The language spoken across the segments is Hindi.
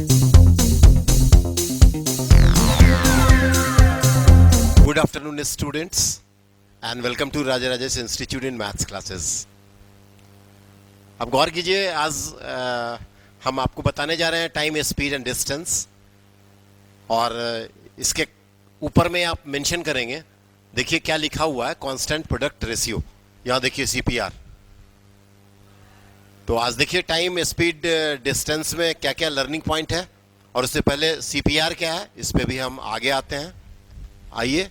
Good afternoon, students, and welcome to Raja Rajesh Institute in Maths classes. अब गौर कीजिए, आज हम आपको बताने जा रहे हैं टाइम, स्पीड एंड डिस्टेंस, और इसके ऊपर में आप मेंशन करेंगे, देखिए क्या लिखा हुआ है, कांस्टेंट प्रोडक्ट रेशियो। यहाँ देखिए CPR। तो आज देखिए टाइम, स्पीड, डिस्टेंस में क्या क्या लर्निंग पॉइंट है, और उससे पहले CPR क्या है, इस पे भी हम आगे आते हैं। आइए,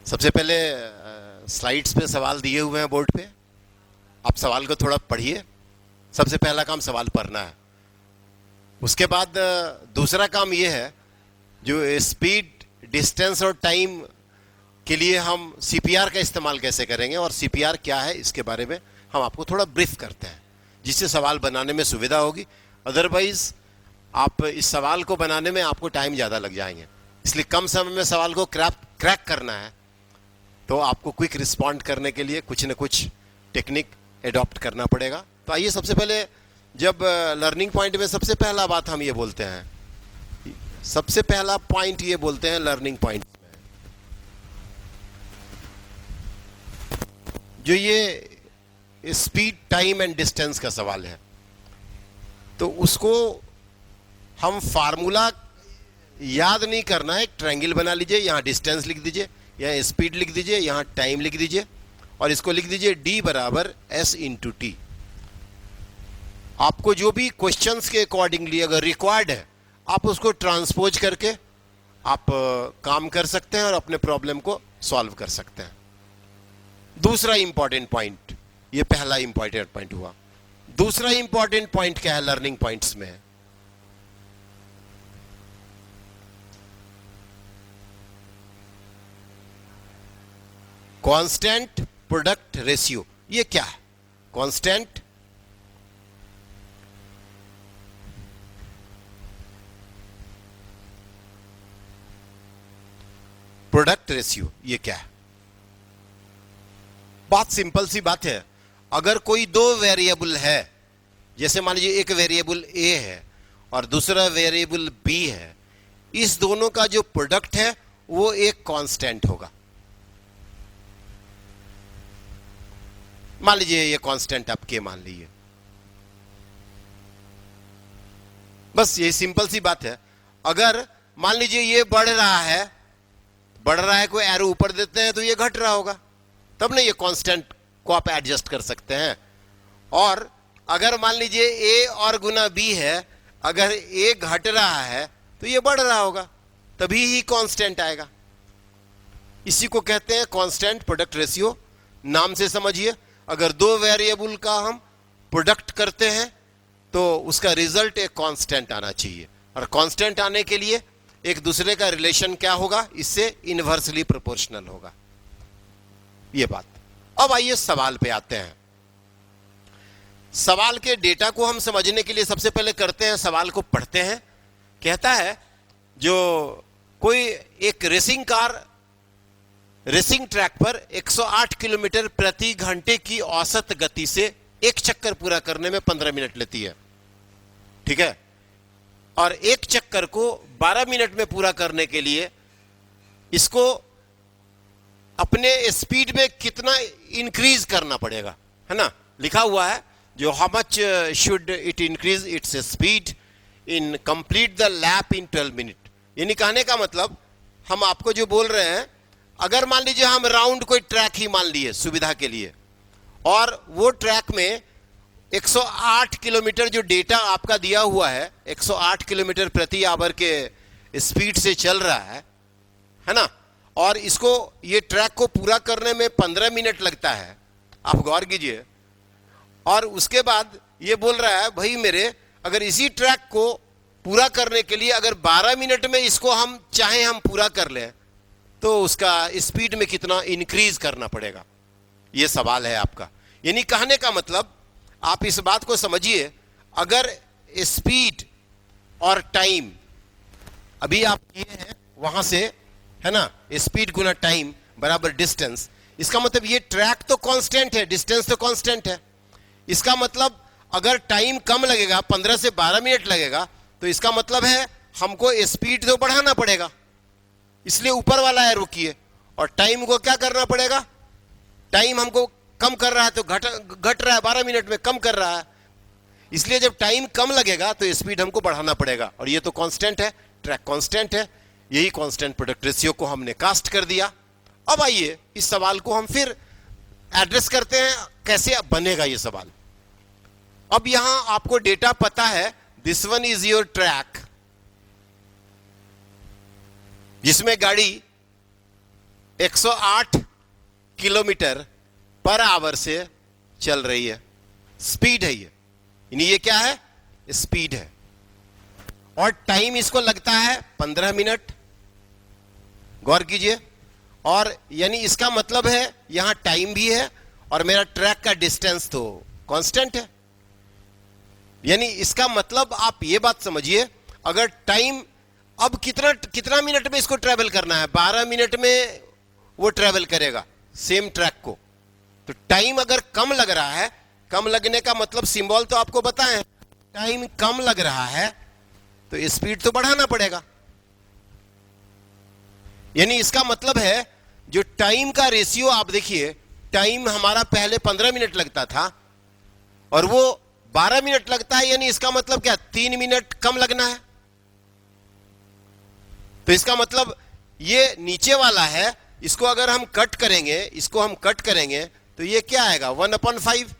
सबसे पहले स्लाइड्स पे सवाल दिए हुए हैं बोर्ड पे, आप सवाल को थोड़ा पढ़िए। सबसे पहला काम सवाल पढ़ना है। उसके बाद दूसरा काम ये है, जो स्पीड, डिस्टेंस और टाइम के लिए हम CPR का इस्तेमाल कैसे करेंगे और CPR क्या है, इसके बारे में हम आपको थोड़ा ब्रीफ करते हैं, जिससे सवाल बनाने में सुविधा होगी। अदरवाइज आप इस सवाल को बनाने में आपको टाइम ज़्यादा लग जाएंगे, इसलिए कम समय में सवाल को क्रैक करना है, तो आपको क्विक रिस्पॉन्ड करने के लिए कुछ न कुछ टेक्निक एडॉप्ट करना पड़ेगा। तो आइए, सबसे पहले जब लर्निंग पॉइंट में सबसे पहला बात हम ये बोलते हैं, सबसे पहला पॉइंट ये बोलते हैं लर्निंग पॉइंट में, जो ये स्पीड, टाइम एंड डिस्टेंस का सवाल है, तो उसको हम फार्मूला याद नहीं करना है। एक ट्रायंगल बना लीजिए, यहाँ डिस्टेंस लिख दीजिए, यहाँ स्पीड लिख दीजिए, यहाँ टाइम लिख दीजिए, और इसको लिख दीजिए D बराबर S इंटू टी। आपको जो भी क्वेश्चंस के अकॉर्डिंगली अगर रिक्वायर्ड है, आप उसको ट्रांसपोज करके आप काम कर सकते हैं और अपने प्रॉब्लम को सॉल्व कर सकते हैं। दूसरा इंपॉर्टेंट पॉइंट, ये पहला इंपॉर्टेंट पॉइंट हुआ। दूसरा इंपॉर्टेंट पॉइंट क्या है लर्निंग पॉइंट्स में? Constant product ratio. ये क्या है? कांस्टेंट प्रोडक्ट रेशियो, ये क्या है? बहुत सिंपल सी बात है। अगर कोई दो वेरिएबल है, जैसे मान लीजिए एक वेरिएबल A है और दूसरा वेरिएबल B है, इस दोनों का जो प्रोडक्ट है वो एक कांस्टेंट होगा। मान लीजिए ये कांस्टेंट आप K मान लीजिए। बस यही सिंपल सी बात है। अगर मान लीजिए ये बढ़ रहा है, कोई एरो ऊपर देते हैं तो ये घट रहा होगा, तब ना ये कांस्टेंट को आप एडजस्ट कर सकते हैं। और अगर मान लीजिए A और गुना B है, अगर A घट रहा है तो ये बढ़ रहा होगा, तभी ही कांस्टेंट आएगा। इसी को कहते हैं कांस्टेंट प्रोडक्ट रेशियो। नाम से समझिए, अगर दो वेरिएबल का हम प्रोडक्ट करते हैं तो उसका रिजल्ट एक कांस्टेंट आना चाहिए, और कांस्टेंट आने के लिए एक दूसरे का रिलेशन क्या होगा, इससे इनवर्सली प्रोपोर्शनल होगा। ये बात। अब आइए सवाल पे आते हैं। सवाल के डेटा को हम समझने के लिए सबसे पहले करते हैं, सवाल को पढ़ते हैं। कहता है, जो कोई एक रेसिंग कार रेसिंग ट्रैक पर 108 किलोमीटर प्रति घंटे की औसत गति से एक चक्कर पूरा करने में 15 मिनट लेती है, ठीक है, और एक चक्कर को 12 मिनट में पूरा करने के लिए इसको अपने स्पीड में कितना इंक्रीज करना पड़ेगा, है ना? लिखा हुआ है, जो how much should it increase its speed in complete the lap in 12 minute. यानी कहने का मतलब, हम आपको जो बोल रहे हैं, अगर मान लीजिए हम राउंड कोई ट्रैक ही मान लिए सुविधा के लिए, और वो ट्रैक में 108 किलोमीटर जो डेटा आपका दिया हुआ है, 108 किलोमीटर प्रति आवर के स्पीड से चल रहा है ना, और इसको ये ट्रैक को पूरा करने में 15 मिनट लगता है। आप गौर कीजिए। और उसके बाद ये बोल रहा है, भाई मेरे, अगर इसी ट्रैक को पूरा करने के लिए अगर 12 मिनट में इसको हम चाहें हम पूरा कर लें, तो उसका स्पीड में कितना इंक्रीज करना पड़ेगा। ये सवाल है आपका। यानी कहने का मतलब, आप इस बात को समझिए, अगर स्पीड और टाइम अभी आप किए हैं वहां से, है ना, स्पीड गुना टाइम बराबर डिस्टेंस, इसका मतलब ये ट्रैक तो कांस्टेंट है, डिस्टेंस तो कांस्टेंट है। इसका मतलब अगर टाइम कम लगेगा, 15 से 12 मिनट लगेगा, तो इसका मतलब है हमको स्पीड तो बढ़ाना पड़ेगा, इसलिए ऊपर वाला एरो किए, और टाइम को क्या करना पड़ेगा, टाइम हमको कम कर रहा है तो घट रहा है, 12 मिनट में कम कर रहा है, इसलिए जब टाइम कम लगेगा तो स्पीड हमको बढ़ाना पड़ेगा। और ये तो कांस्टेंट है, ट्रैक कांस्टेंट है, यही कांस्टेंट प्रोडक्ट रेशियो को हमने कास्ट कर दिया। अब आइए इस सवाल को हम फिर एड्रेस करते हैं, कैसे अब बनेगा ये सवाल। अब यहां आपको डेटा पता है, this one is your track, जिसमें गाड़ी 108 किलोमीटर पर आवर से चल रही है, स्पीड है ये, यानी ये क्या है, स्पीड है, और टाइम इसको लगता है 15 मिनट, गौर कीजिए। और यानी इसका मतलब है यहां टाइम भी है और मेरा ट्रैक का डिस्टेंस तो कांस्टेंट है, यानी इसका मतलब आप ये बात समझिए, अगर टाइम अब कितना मिनट में इसको ट्रेवल करना है, 12 मिनट में वो ट्रेवल करेगा सेम ट्रैक को। तो टाइम अगर कम लग रहा है, कम लगने का मतलब सिंबल तो आपको बताएं, टाइम कम लग रहा है तो स्पीड तो बढ़ाना पड़ेगा, यानी इसका मतलब है जो टाइम का रेशियो आप देखिए, टाइम हमारा पहले 15 मिनट लगता था और वो 12 मिनट लगता है, यानी इसका मतलब क्या, 3 मिनट कम लगना है। तो इसका मतलब ये नीचे वाला है, इसको अगर हम कट करेंगे, इसको हम कट करेंगे तो ये क्या आएगा, 1/5,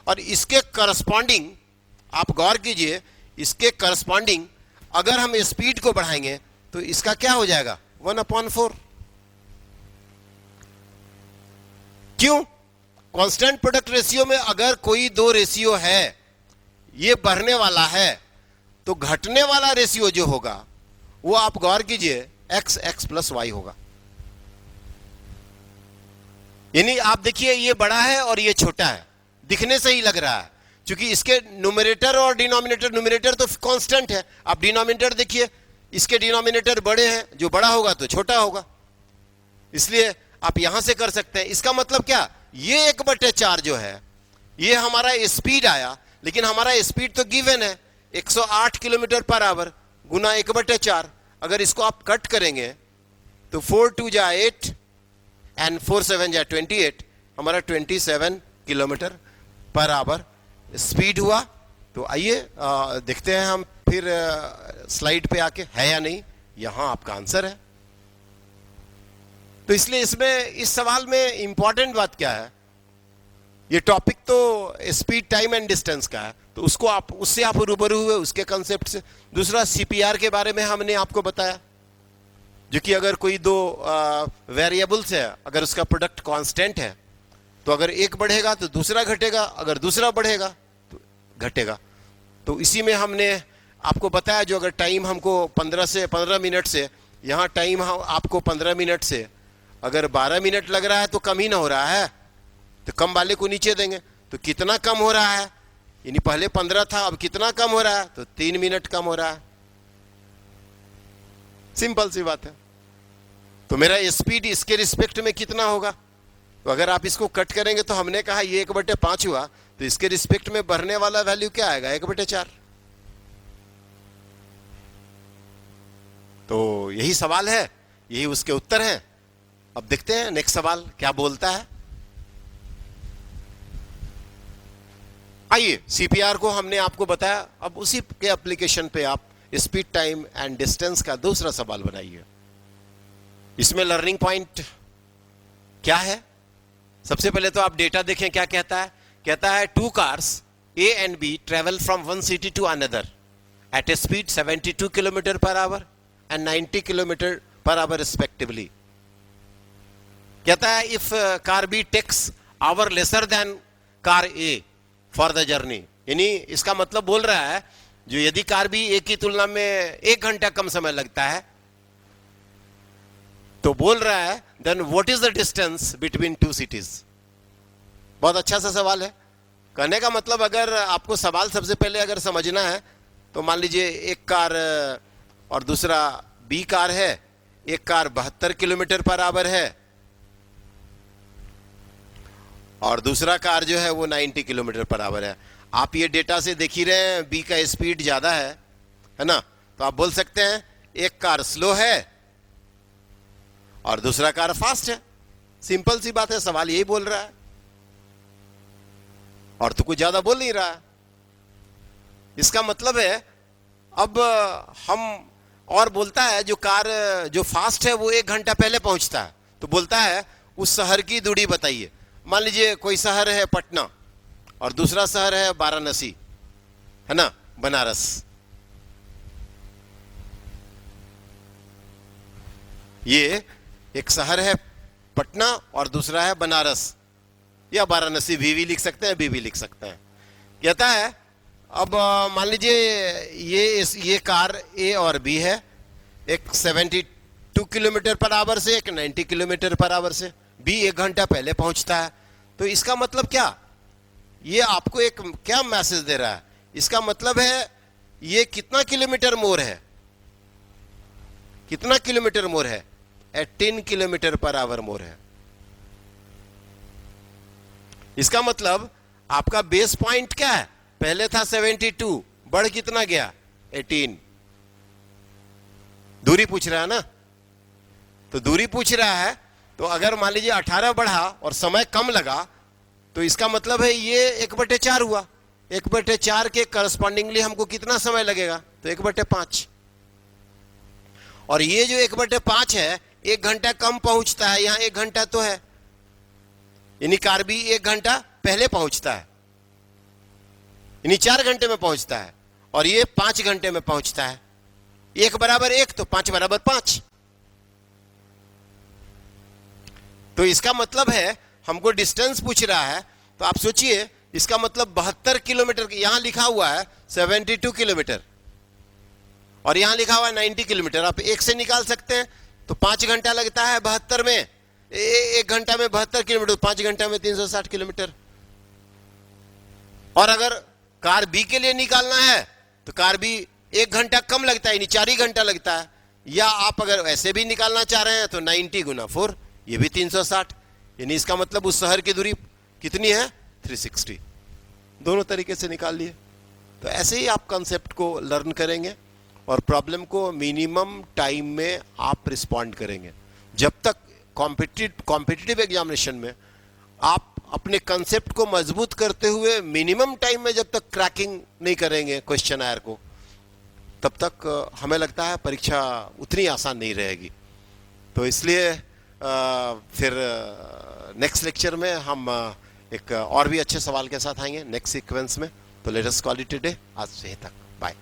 और इसके करस्पॉन्डिंग आप गौर कीजिए, इसके करस्पॉन्डिंग अगर हम स्पीड को बढ़ाएंगे तो इसका क्या हो जाएगा, 1/4। क्यों, कांस्टेंट प्रोडक्ट रेशियो में अगर कोई दो रेशियो है, ये बढ़ने वाला है, तो घटने वाला रेशियो जो होगा वो आप गौर कीजिए x प्लस वाई होगा। यानी आप देखिए ये बड़ा है और ये छोटा है, दिखने से ही लग रहा है, क्योंकि इसके न्यूमरेटर और डिनोमिनेटर, न्यूमरेटर तो कांस्टेंट है, आप डिनोमिनेटर देखिए, इसके डिनोमिनेटर बड़े हैं, जो बड़ा होगा तो छोटा होगा, इसलिए आप यहां से कर सकते हैं। इसका मतलब क्या, ये 1/4 जो है ये हमारा स्पीड आया, लेकिन हमारा स्पीड तो गिवन है 108 किलोमीटर पर आवर गुना 1/4। अगर इसको आप कट करेंगे तो 4 2 जा 8 एंड 4 7 जा 28, हमारा 27 किलोमीटर पर आवर स्पीड हुआ। तो आइए देखते हैं हम फिर स्लाइड पे आके, है या नहीं, यहां आपका आंसर है। तो इसलिए इसमें इस सवाल में इंपॉर्टेंट बात क्या है, ये टॉपिक तो स्पीड, टाइम एंड डिस्टेंस का है, तो उसको आप, उससे आप रूबरू हुए उसके कंसेप्ट से। दूसरा सीपीआर के बारे में हमने आपको बताया, जो कि अगर कोई दो वेरिएबल्स है, अगर उसका प्रोडक्ट कांस्टेंट है तो अगर एक बढ़ेगा तो दूसरा घटेगा, अगर दूसरा बढ़ेगा तो घटेगा। तो इसी में हमने आपको बताया, जो अगर टाइम हमको 15 मिनट से, यहाँ टाइम आपको 15 मिनट से अगर 12 मिनट लग रहा है तो कम ही ना हो रहा है, तो कम वाले को नीचे देंगे, तो कितना कम हो रहा है, यानी पहले 15 था, अब कितना कम हो रहा है, तो 3 मिनट कम हो रहा है, सिंपल सी बात है। तो मेरा स्पीड इसके रिस्पेक्ट में कितना होगा, तो अगर आप इसको कट करेंगे तो हमने कहा ये 1/5 हुआ, तो इसके रिस्पेक्ट में बढ़ने वाला वैल्यू क्या आएगा, 1/4। तो यही सवाल है, यही उसके उत्तर हैं। अब देखते हैं नेक्स्ट सवाल क्या बोलता है। आइए, सीपीआर को हमने आपको बताया, अब उसी के एप्लीकेशन पे आप स्पीड, टाइम एंड डिस्टेंस का दूसरा सवाल बनाइए। इसमें लर्निंग पॉइंट क्या है, सबसे पहले तो आप डेटा देखें क्या कहता है। कहता है 2 cars A and B travel from one city to another at a speed 72 km per hour and 90 km per hour respectively. कहता है if car B takes hour lesser than car A for the journey, यानी इसका मतलब बोल रहा है, जो यदि कार B A की तुलना में 1 घंटा कम समय लगता है, तो बोल रहा है then what is the distance between 2 cities। बहुत अच्छा सा सवाल है। कहने का मतलब, अगर आपको सवाल सबसे पहले अगर समझना है, तो मान लीजिए एक कार और दूसरा बी कार है, एक कार 72 किलोमीटर पर आवर है और दूसरा कार जो है वो 90 किलोमीटर पर आवर है। आप ये डेटा से देख ही रहे हैं, बी का स्पीड ज्यादा है है ना। तो आप बोल सकते हैं एक कार स्लो है और दूसरा कार फास्ट है। सिंपल सी बात है, सवाल यही बोल रहा है और तो कुछ ज्यादा बोल नहीं रहा है। इसका मतलब है अब हम और बोलता है जो कार जो फास्ट है वो 1 घंटा पहले पहुंचता है, तो बोलता है उस शहर की दूरी बताइए। मान लीजिए कोई शहर है पटना और दूसरा शहर है वाराणसी, है ना, बनारस। ये एक शहर है पटना और दूसरा है बनारस या वाराणसी, भी लिख सकते हैं, भी लिख सकते हैं। कहता है अब मान लीजिए ये कार ए और बी है, एक 72 किलोमीटर पर आवर से, एक 90 किलोमीटर पर आवर से। बी 1 घंटा पहले पहुंचता है। तो इसका मतलब क्या, ये आपको एक क्या मैसेज दे रहा है? इसका मतलब है ये कितना किलोमीटर मोर है, कितना किलोमीटर मोर है? 18 किलोमीटर पर आवर मोर है। इसका मतलब आपका बेस पॉइंट क्या है? पहले था 72, बढ़ कितना गया? 18। दूरी पूछ रहा है ना, तो दूरी पूछ रहा है। तो अगर मान लीजिए 18 बढ़ा और समय कम लगा तो इसका मतलब है ये 1/4 हुआ। 1/4 के करस्पॉन्डिंगली हमको कितना समय लगेगा? तो 1/5। और ये जो 1/5 है 1 घंटा कम पहुंचता है, यहां 1 घंटा तो है, यानी कार भी 1 घंटा पहले पहुंचता है, यानी 4 घंटे में पहुंचता है, और ये 5 घंटे में पहुंचता है। 1 बराबर 1 तो 5 बराबर 5। तो इसका मतलब है हमको डिस्टेंस पूछ रहा है। तो आप सोचिए इसका मतलब 72 किलोमीटर, यहां लिखा हुआ है 72 किलोमीटर और यहां लिखा हुआ है 90 किलोमीटर। आप 1 से निकाल सकते हैं। तो 5 घंटा लगता है 72 में, 1 घंटा में 72 किलोमीटर, 5 घंटा में 360 किलोमीटर। और अगर कार बी के लिए निकालना है तो कार बी 1 घंटा कम लगता है, यानी 4 ही घंटा लगता है। या आप अगर ऐसे भी निकालना चाह रहे हैं तो 90 गुना 4, ये भी 360, यानी इसका मतलब उस शहर की दूरी कितनी है? 360। दोनों तरीके से निकाल लिए। तो ऐसे ही आप कॉन्सेप्ट को लर्न करेंगे और प्रॉब्लम को मिनिमम टाइम में आप रिस्पॉन्ड करेंगे। जब तक कॉम्पिटिटिव एग्जामिनेशन में आप अपने कंसेप्ट को मजबूत करते हुए मिनिमम टाइम में जब तक क्रैकिंग नहीं करेंगे क्वेश्चन आयर को, तब तक हमें लगता है परीक्षा उतनी आसान नहीं रहेगी। तो इसलिए फिर नेक्स्ट लेक्चर में हम एक और भी अच्छे सवाल के साथ आएंगे नेक्स्ट सीक्वेंस में। तो let us call it a day. आज से तक बाय।